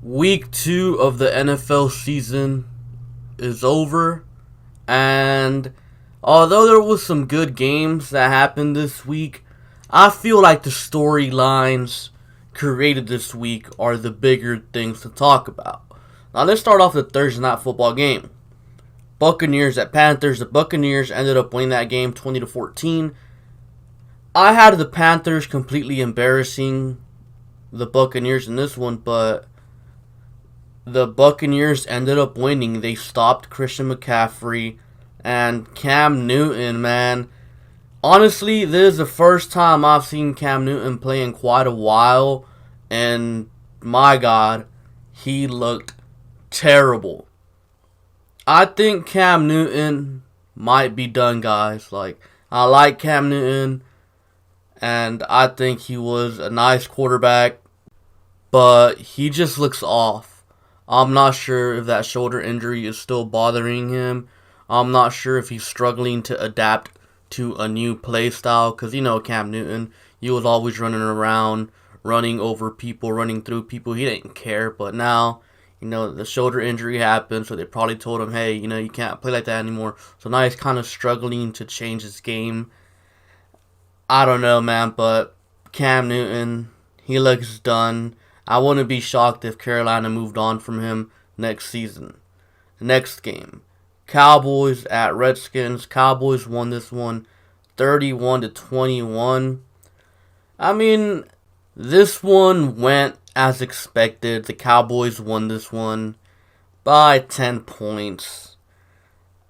Week 2 of the NFL season is over, and although there was some good games that happened this week, I feel like the storylines created this week are the bigger things to talk about. Now let's start off the Thursday night football game. Buccaneers at Panthers. The Buccaneers ended up winning that game 20-14. I had the Panthers completely embarrassing the Buccaneers in this one, but the Buccaneers ended up winning. They stopped Christian McCaffrey and Cam Newton, man. Honestly, this is the first time I've seen Cam Newton play in quite a while, and my God, he looked terrible. I think Cam Newton might be done, guys. I like Cam Newton, and I think he was a nice quarterback, but he just looks off. I'm not sure if that shoulder injury is still bothering him. I'm not sure if he's struggling to adapt to a new play style, because Cam Newton, he was always running around, running over people, running through people. He didn't care, but now, the shoulder injury happened, so they probably told him, hey, you can't play like that anymore. So now he's kind of struggling to change his game. I don't know, man, but Cam Newton, he looks done. I wouldn't be shocked if Carolina moved on from him next season. Next game, Cowboys at Redskins. Cowboys won this one 31-21. I mean, this one went as expected. The Cowboys won this one by 10 points.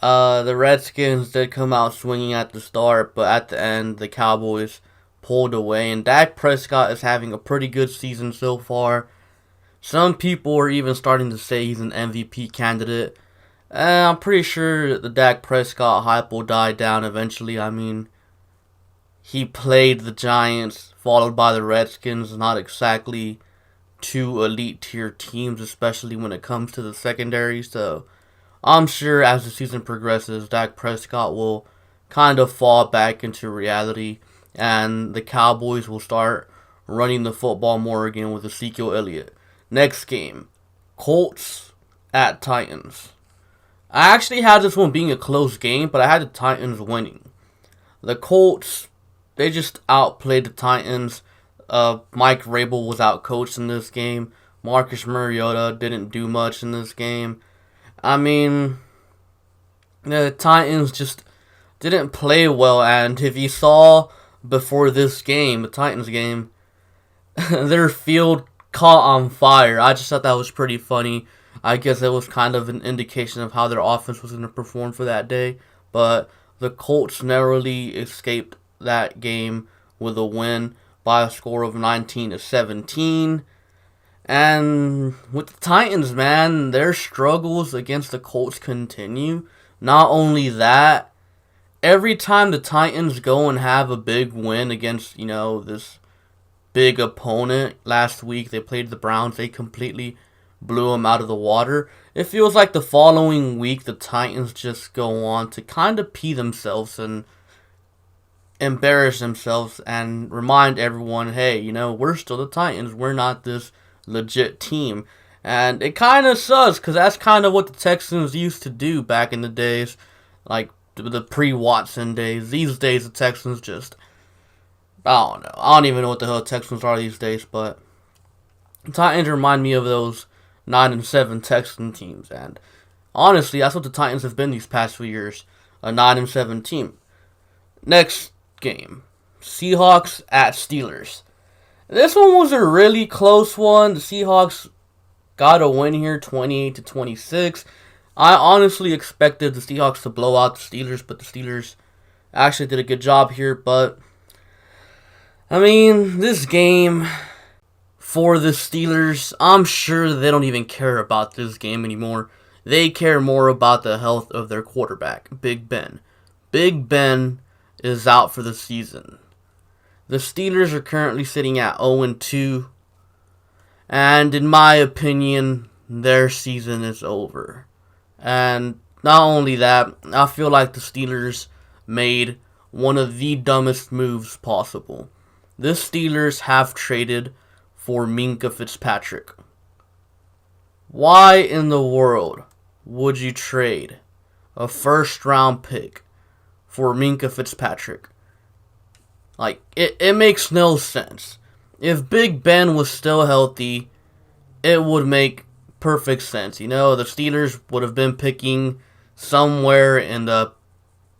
The Redskins did come out swinging at the start, but at the end, the Cowboys pulled away, and Dak Prescott is having a pretty good season so far. Some people are even starting to say he's an MVP candidate. And I'm pretty sure the Dak Prescott hype will die down eventually. I mean, he played the Giants, followed by the Redskins, not exactly two elite tier teams, especially when it comes to the secondary. So I'm sure as the season progresses, Dak Prescott will kind of fall back into reality, and the Cowboys will start running the football more again with Ezekiel Elliott. Next game, Colts at Titans. I actually had this one being a close game, but I had the Titans winning. The Colts, they just outplayed the Titans. Mike Vrabel was outcoached in this game. Marcus Mariota didn't do much in this game. I mean, the Titans just didn't play well, and if you saw before this game, the Titans game, their field caught on fire. I just thought that was pretty funny. I guess it was kind of an indication of how their offense was going to perform for that day. But the Colts narrowly escaped that game with a win by a score of 19-17. And with the Titans, man, their struggles against the Colts continue. Not only that, every time the Titans go and have a big win against, this big opponent, last week they played the Browns, they completely blew them out of the water. It feels like the following week the Titans just go on to kind of pee themselves and embarrass themselves and remind everyone, hey, we're still the Titans. We're not this legit team. And it kind of sucks, because that's kind of what the Texans used to do back in the days, like the pre-Watson days. These days, the Texans just, I don't know. I don't even know what the hell Texans are these days, but the Titans remind me of those 9-7 Texan teams, and honestly, that's what the Titans have been these past few years, a 9-7 team. Next game, Seahawks at Steelers. This one was a really close one. The Seahawks got a win here, 28-26. I honestly expected the Seahawks to blow out the Steelers, but the Steelers actually did a good job here. But, I mean, this game for the Steelers, I'm sure they don't even care about this game anymore. They care more about the health of their quarterback, Big Ben. Big Ben is out for the season. The Steelers are currently sitting at 0-2, and in my opinion, their season is over. And not only that, I feel like the Steelers made one of the dumbest moves possible. The Steelers have traded for Minkah Fitzpatrick. Why in the world would you trade a first round pick for Minkah Fitzpatrick? Like, it makes no sense. If Big Ben was still healthy, it would make perfect sense. You know, the Steelers would have been picking somewhere in the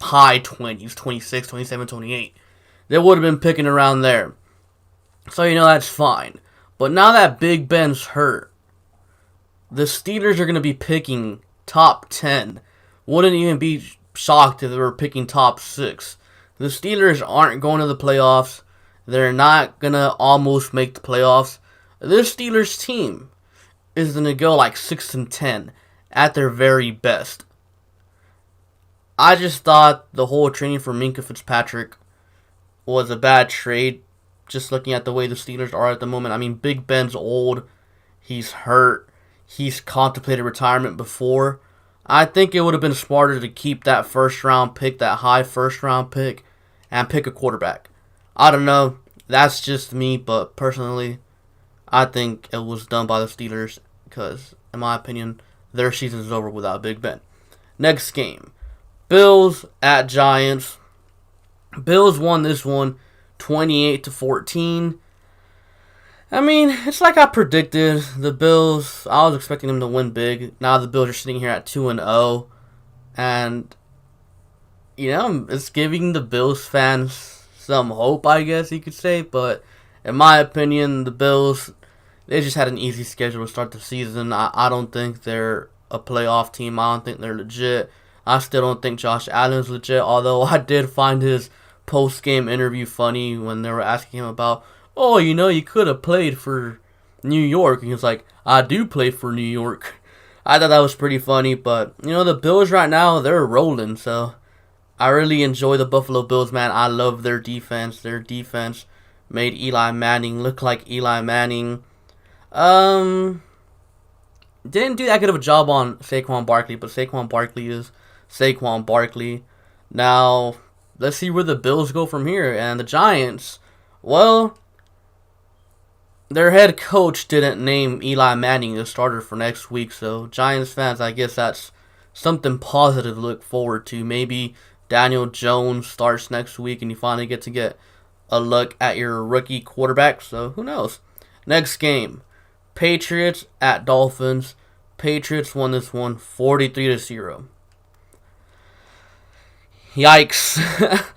high 20s, 26, 27, 28. They would have been picking around there. So, you know, that's fine. But now that Big Ben's hurt, the Steelers are going to be picking top 10. Wouldn't even be shocked if they were picking top 6. The Steelers aren't going to the playoffs. They're not going to almost make the playoffs. This Steelers team is going to go like 6-10 at their very best. I just thought the whole training for Minkah Fitzpatrick was a bad trade. Just looking at the way the Steelers are at the moment. I mean, Big Ben's old. He's hurt. He's contemplated retirement before. I think it would have been smarter to keep that first round pick, that high first round pick, and pick a quarterback. I don't know. That's just me, but personally, I think it was done by the Steelers because, in my opinion, their season is over without Big Ben. Next game. Bills at Giants. Bills won this one 28-14. I mean, it's like I predicted. The Bills, I was expecting them to win big. Now the Bills are sitting here at 2-0. And, you know, it's giving the Bills fans some hope, I guess you could say. But, in my opinion, the Bills, they just had an easy schedule to start the season. I don't think they're a playoff team. I don't think they're legit. I still don't think Josh Allen's legit. Although I did find his post-game interview funny when they were asking him about, oh, you know, you could have played for New York. And he was like, I do play for New York. I thought that was pretty funny. But, you know, the Bills right now, they're rolling. So, I really enjoy the Buffalo Bills, man. I love their defense. Their defense made Eli Manning look like Eli Manning. Didn't do that good of a job on Saquon Barkley. But Saquon Barkley is Saquon Barkley. Now, let's see where the Bills go from here. And the Giants, well, their head coach didn't name Eli Manning the starter for next week. So, Giants fans, I guess that's something positive to look forward to. Maybe Daniel Jones starts next week and you finally get to get a look at your rookie quarterback. So, who knows? Next game, Patriots at Dolphins. Patriots won this one 43-0. Yikes.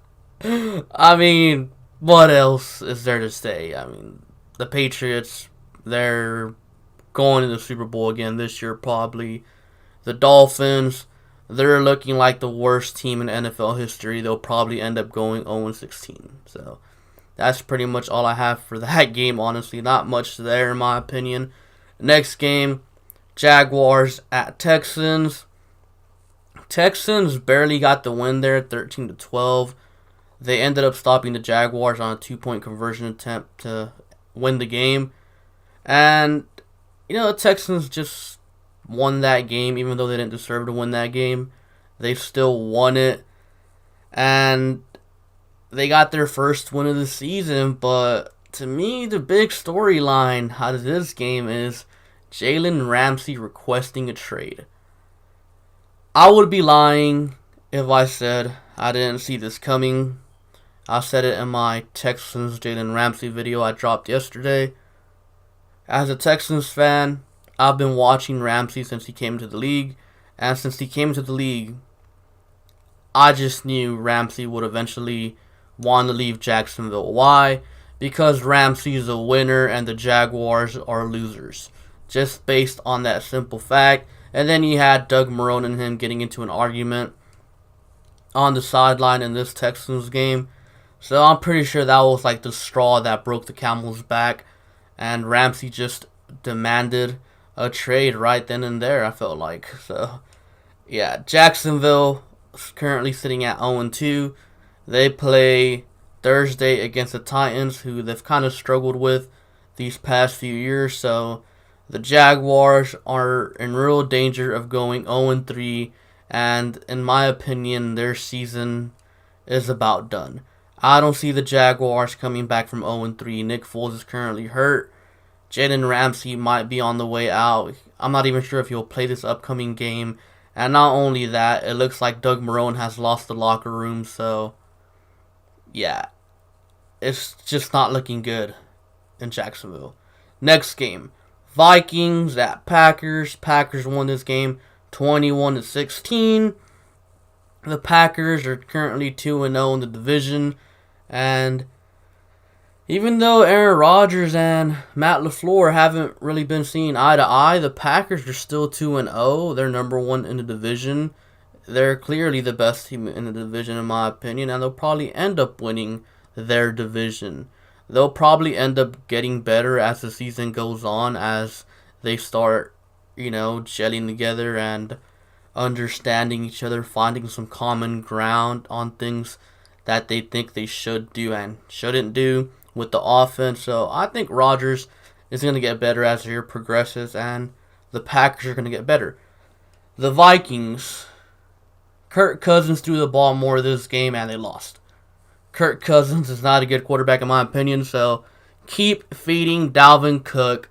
I mean, what else is there to say? I mean, the Patriots, they're going to the Super Bowl again this year probably. The Dolphins, they're looking like the worst team in NFL history. They'll probably end up going 0-16. So, that's pretty much all I have for that game, honestly. Not much there, in my opinion. Next game, Jaguars at Texans. Texans barely got the win there, 13-12. They ended up stopping the Jaguars on a 2-point conversion attempt to win the game. And, you know, the Texans just won that game, even though they didn't deserve to win that game. They still won it. And they got their first win of the season. But to me, the big storyline out of this game is Jalen Ramsey requesting a trade. I would be lying if I said I didn't see this coming. I said it in my Texans Jalen Ramsey video I dropped yesterday. As a Texans fan, I've been watching Ramsey since he came to the league. And since he came to the league, I just knew Ramsey would eventually want to leave Jacksonville. Why? Because Ramsey is a winner and the Jaguars are losers. Just based on that simple fact. And then you had Doug Marrone and him getting into an argument on the sideline in this Texans game. So I'm pretty sure that was like the straw that broke the camel's back. And Ramsey just demanded a trade right then and there, I felt like. So, yeah, Jacksonville is currently sitting at 0-2. They play Thursday against the Titans, who they've kind of struggled with these past few years. So, the Jaguars are in real danger of going 0-3, and in my opinion, their season is about done. I don't see the Jaguars coming back from 0-3. Nick Foles is currently hurt. Jalen Ramsey might be on the way out. I'm not even sure if he'll play this upcoming game. And not only that, it looks like Doug Marrone has lost the locker room. So, yeah, it's just not looking good in Jacksonville. Next game, Vikings at Packers. Packers won this game 21-16. The Packers are currently 2-0 in the division. And even though Aaron Rodgers and Matt LaFleur haven't really been seeing eye to eye, the Packers are still 2-0. They're number one in the division. They're clearly the best team in the division, in my opinion, and they'll probably end up winning their division. They'll probably end up getting better as the season goes on, as they start, gelling together and understanding each other, finding some common ground on things that they think they should do and shouldn't do with the offense. So I think Rodgers is going to get better as the year progresses, and the Packers are going to get better. The Vikings, Kirk Cousins threw the ball more this game, and they lost. Kirk Cousins is not a good quarterback in my opinion, so keep feeding Dalvin Cook.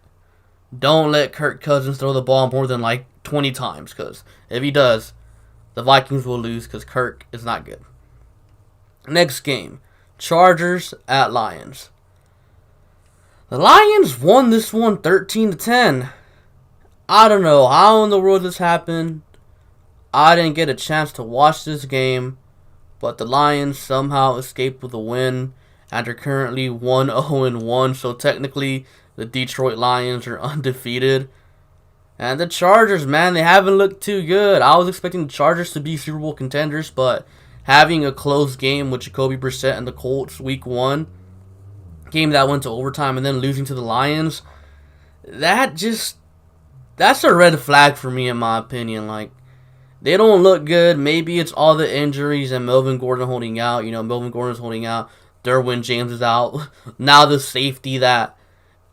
Don't let Kirk Cousins throw the ball more than like 20 times, because if he does, the Vikings will lose because Kirk is not good. Next game, Chargers at Lions. The Lions won this one 13-10. I don't know how in the world this happened. I didn't get a chance to watch this game, but the Lions somehow escaped with a win and are currently 1-0-1. So technically, the Detroit Lions are undefeated. And the Chargers, man, they haven't looked too good. I was expecting the Chargers to be Super Bowl contenders, but having a close game with Jacoby Brissett and the Colts week 1, game that went to overtime, and then losing to the Lions, that's a red flag for me, in my opinion. Like, they don't look good. Maybe it's all the injuries and Melvin Gordon holding out. Melvin Gordon's holding out. Derwin James is out. Now the safety that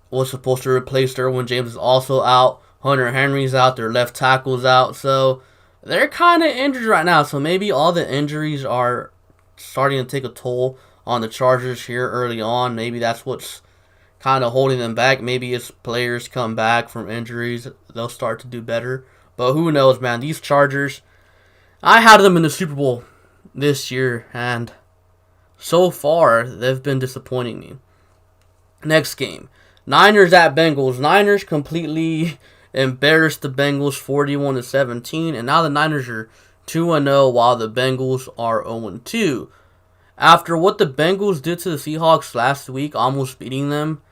was supposed to replace Derwin James is also out. Hunter Henry's out. Their left tackle's out. So they're kind of injured right now. So maybe all the injuries are starting to take a toll on the Chargers here early on. Maybe that's what's kind of holding them back. Maybe as players come back from injuries, they'll start to do better. But who knows, man. These Chargers, I had them in the Super Bowl this year, and so far, they've been disappointing me. Next game, Niners at Bengals. Niners completely embarrassed the Bengals 41-17, and now the Niners are 2-0 while the Bengals are 0-2. After what the Bengals did to the Seahawks last week, almost beating them,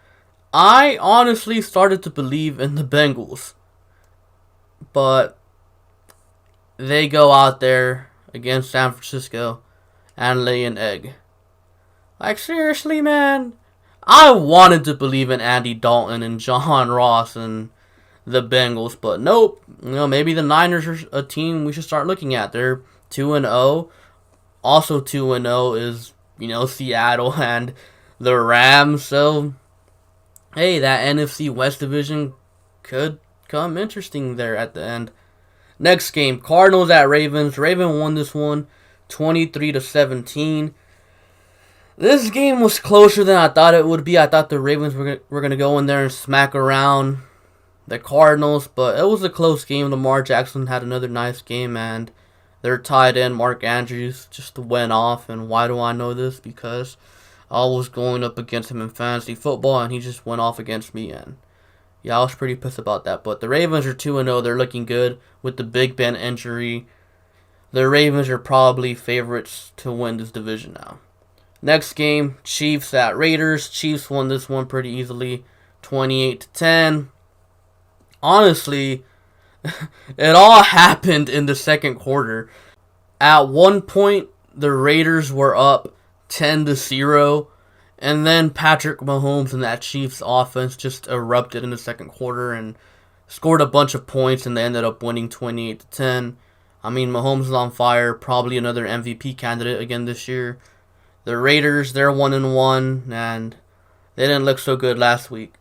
I honestly started to believe in the Bengals. But they go out there against San Francisco and lay an egg. Like, seriously, man? I wanted to believe in Andy Dalton and John Ross and the Bengals, but nope. Maybe the Niners are a team we should start looking at. They're 2-0. Also 2-0 is, Seattle and the Rams. So, hey, that NFC West division could come interesting there at the end. Next game, Cardinals at Ravens. Ravens won this one 23-17. This game was closer than I thought it would be. I thought the Ravens were going to go in there and smack around the Cardinals, but it was a close game. Lamar Jackson had another nice game, and their tight end, Mark Andrews, just went off. And why do I know this? Because I was going up against him in fantasy football, and he just went off against me, and yeah, I was pretty pissed about that. But the Ravens are 2-0. They're looking good with the Big Ben injury. The Ravens are probably favorites to win this division now. Next game, Chiefs at Raiders. Chiefs won this one pretty easily, 28-10. Honestly, it all happened in the second quarter. At one point, the Raiders were up 10-0. And then Patrick Mahomes and that Chiefs offense just erupted in the second quarter and scored a bunch of points, and they ended up winning 28-10. I mean, Mahomes is on fire, probably another MVP candidate again this year. The Raiders, they're 1-1, and they didn't look so good last week.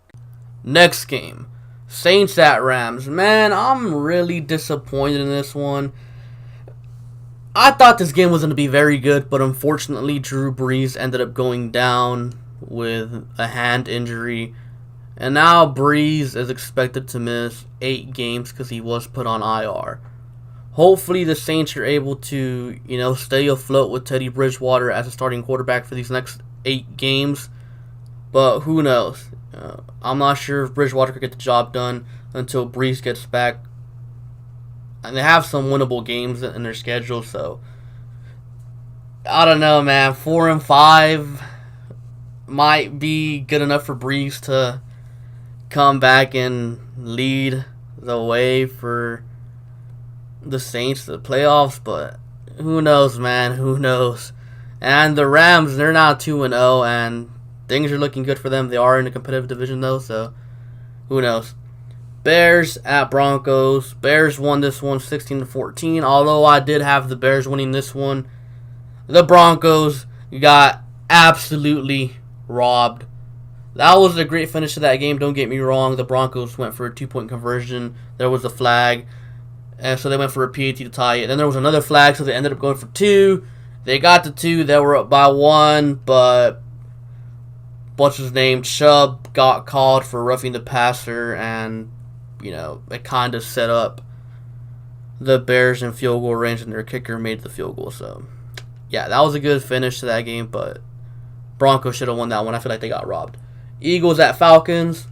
Next game, Saints at Rams. Man, I'm really disappointed in this one. I thought this game was going to be very good, but unfortunately Drew Brees ended up going down with a hand injury. And now Breeze is expected to miss 8 games because he was put on IR. Hopefully the Saints are able to, stay afloat with Teddy Bridgewater as a starting quarterback for these next 8 games. But who knows? I'm not sure if Bridgewater could get the job done until Breeze gets back. And they have some winnable games in their schedule, so I don't know, man. 4-5 might be good enough for Breeze to come back and lead the way for the Saints to the playoffs, but who knows, man? Who knows? And the Rams, they're now 2-0, and things are looking good for them. They are in a competitive division, though, so who knows? Bears at Broncos. Bears won this one 16-14. Although I did have the Bears winning this one, the Broncos got absolutely robbed. That was a great finish to that game. Don't get me wrong. The Broncos went for a 2-point conversion. There was a flag, and so they went for a PAT to tie it. Then there was another flag, so they ended up going for 2. They got the 2. They were up by 1, but what's his name? Chubb got called for roughing the passer, and it kind of set up the Bears in field goal range, and their kicker made the field goal. So, yeah, that was a good finish to that game, but Broncos should have won that one. I feel like they got robbed. Eagles at Falcons.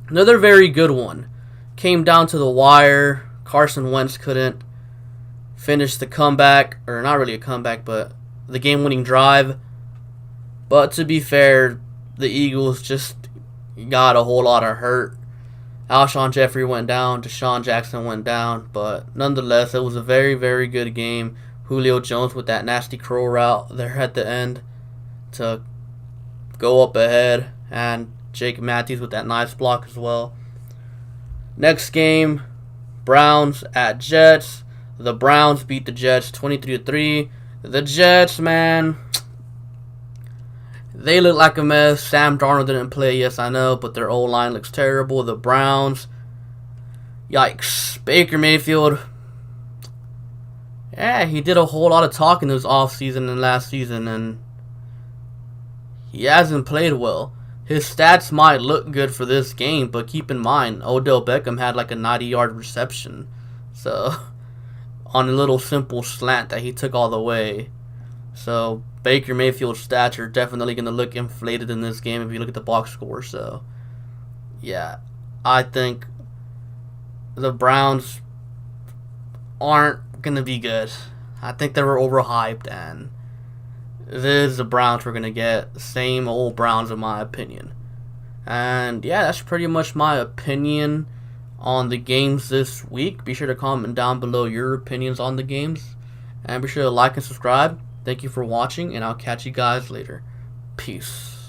Another very good one. Came down to the wire. Carson Wentz couldn't finish the comeback, or not really a comeback, but the game-winning drive. But to be fair, the Eagles just got a whole lot of hurt. Alshon Jeffrey went down, Deshaun Jackson went down, but nonetheless, it was a very, very good game. Julio Jones with that nasty curl route there at the end to go up ahead, and Jake Matthews with that nice block as well. Next game, Browns at Jets. The Browns beat the Jets 23-3. The Jets, man, they look like a mess. Sam Darnold didn't play, yes, I know, but their O-line looks terrible. The Browns, yikes. Baker Mayfield, yeah, he did a whole lot of talking this offseason and last season, and he hasn't played well. His stats might look good for this game, but keep in mind, Odell Beckham had like a 90-yard reception. So, on a little simple slant that he took all the way. So, Baker Mayfield's stats are definitely going to look inflated in this game if you look at the box score. So, yeah, I think the Browns aren't going to be good. I think they were overhyped, and this is the Browns we're going to get. The same old Browns, in my opinion. And, yeah, that's pretty much my opinion on the games this week. Be sure to comment down below your opinions on the games. And be sure to like and subscribe. Thank you for watching, and I'll catch you guys later. Peace.